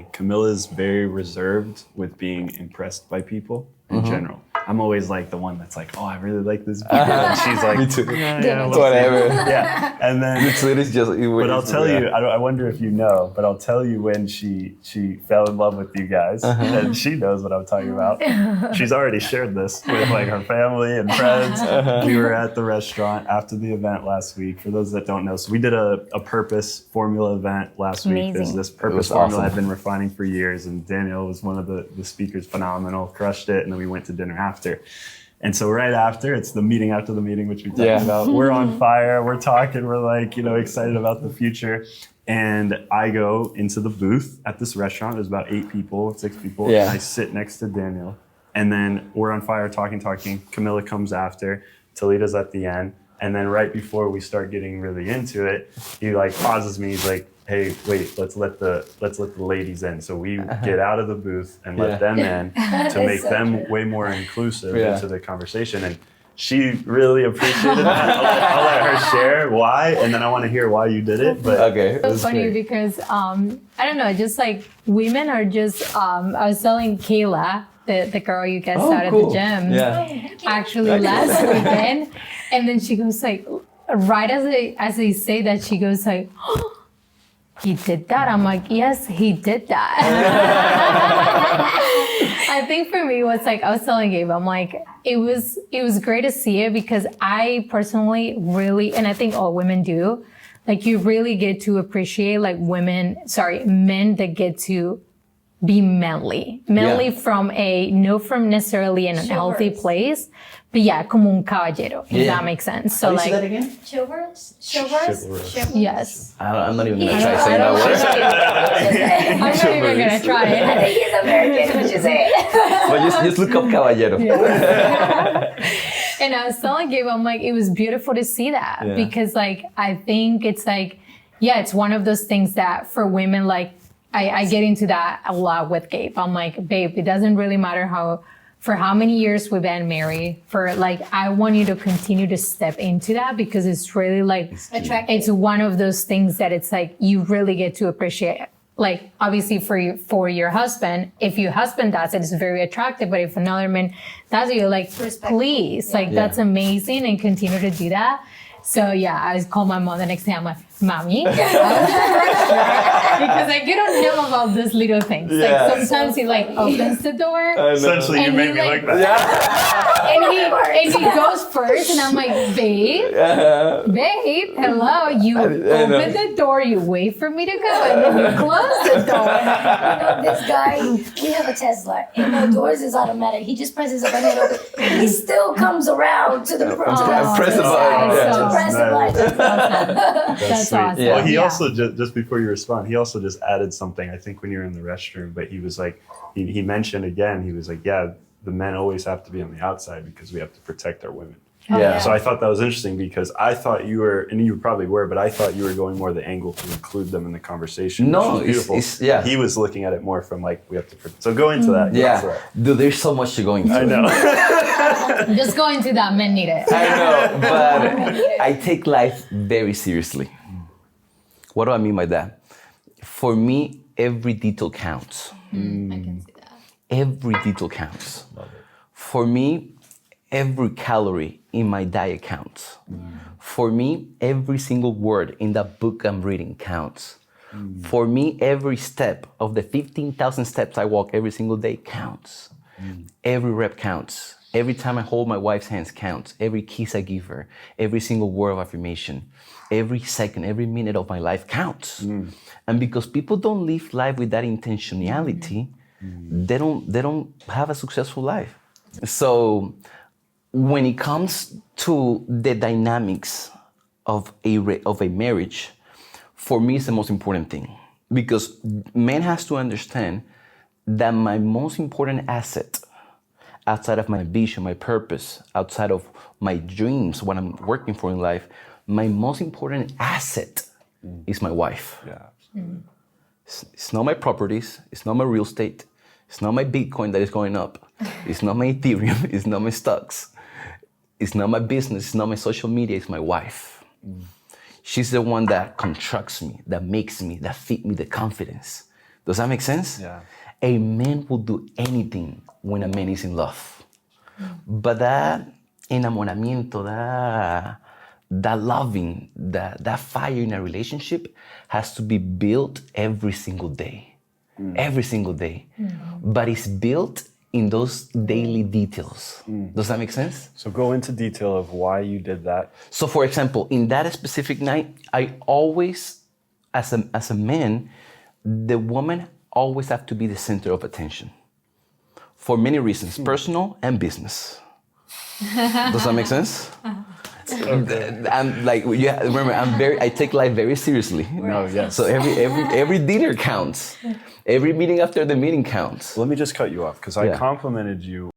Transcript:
say, Camilla's very reserved with being impressed by people in general. I'm always like the one that's like, oh, I really like this beer. And she's like, Me too. yeah, Whatever. yeah. And then, It's just. but I'll tell you, I wonder if you know, but I'll tell you when she fell in love with you guys, and she knows what I'm talking about. She's already shared this with like her family and friends. We were at the restaurant after the event last week. For those that don't know, so we did a purpose formula event last week. There's this purpose formula I've been refining for years, and Daniel was one of the speakers, phenomenal, crushed it, and then we went to dinner after. And so right after, it's the meeting after the meeting, which we talked about. We're on fire, we're talking, we're like, excited about the future. And I go into the booth at this restaurant. There's about 6 people. And I sit next to Daniel. And then we're on fire, talking. Camilla comes after. Talita's at the end. And then right before we start getting really into it, he like pauses me. He's like, hey, wait, let's let the ladies in. So we get out of the booth and let them in to make them way more inclusive into the conversation. And she really appreciated that. I'll let her share why, and then I want to hear why you did it. But it's so funny because I don't know, just like women are just. I was telling Kayla, the girl you guys saw at the gym, actually last weekend, and then she goes like, right as they say that, she goes like, oh, he did that. I'm like, yes, he did that. I think for me, what's like, I was telling Gabe, I'm like, it was great to see it because I personally really, and I think all women do, like you really get to appreciate like men that get to be manly from necessarily in an healthy place, but como un caballero, if that makes sense. So like, that again? Chivalrous? Yes. I'm not even gonna try saying that word. I'm not even gonna try it. I think he's American, what you say? But just look up caballero. And I was telling Gabe, I'm like, it was beautiful to see that because like, I think it's like, it's one of those things that for women, like, I get into that a lot with Gabe. I'm like, babe, it doesn't really matter for how many years we've been married. For like, I want you to continue to step into that because it's really like, it's one of those things that it's like, you really get to appreciate. Like, obviously for your husband, if your husband does it, it's very attractive. But if another man does it, you're like, please, like, that's amazing and continue to do that. So I call my mom the next day. I'm like, Mommy, because like you don't know about these little things. Like sometimes he like opens the door. Essentially, you made me like that. And he goes first, and I'm like, babe, hello. You open the door, you wait for me to go, and then you close the door. This guy, we have a Tesla, and the doors is automatic. He just presses a button, open. He still comes around to the front. Press the button. That's awesome. Well, he also just before you respond, he also just added something. I think when you're in the restroom, but he was like, he mentioned again. He was like, the men always have to be on the outside because we have to protect our women. So I thought that was interesting because I thought you were, and you probably were, but I thought you were going more the angle to include them in the conversation. No, which is beautiful. He was looking at it more from like, we have to protect. So go into that. Dude, there's so much to go into. I know. Just go into that, men need it. I know, but I take life very seriously. What do I mean by that? For me, every detail counts. I can see that. Every detail counts. For me, every calorie in my diet counts. For me, every single word in that book I'm reading counts. For me, every step of the 15,000 steps I walk every single day counts. Every rep counts. Every time I hold my wife's hands counts. Every kiss I give her. Every single word of affirmation. Every second, every minute of my life counts. And because people don't live life with that intentionality, they don't have a successful life. So when it comes to the dynamics of a marriage, for me, it's the most important thing. Because men has to understand that my most important asset outside of my vision, my purpose, outside of my dreams, what I'm working for in life, my most important asset is my wife. It's not my properties. It's not my real estate. It's not my Bitcoin that is going up. It's not my Ethereum. It's not my stocks. It's not my business. It's not my social media. It's my wife. She's the one that constructs me, that makes me, that feeds me the confidence. Does that make sense? Yeah. A man will do anything when a man is in love. But that enamoramiento, that loving, that fire in a relationship has to be built every single day. Every single day. But it's built in those daily details. Does that make sense? So go into detail of why you did that. So for example, in that specific night, I always, as a man, the woman always have to be the center of attention. For many reasons, personal and business. Does that make sense? I'm like, yeah, remember, I take life very seriously. No, yes. So every dinner counts. Every meeting after the meeting counts. Let me just cut you off because I complimented you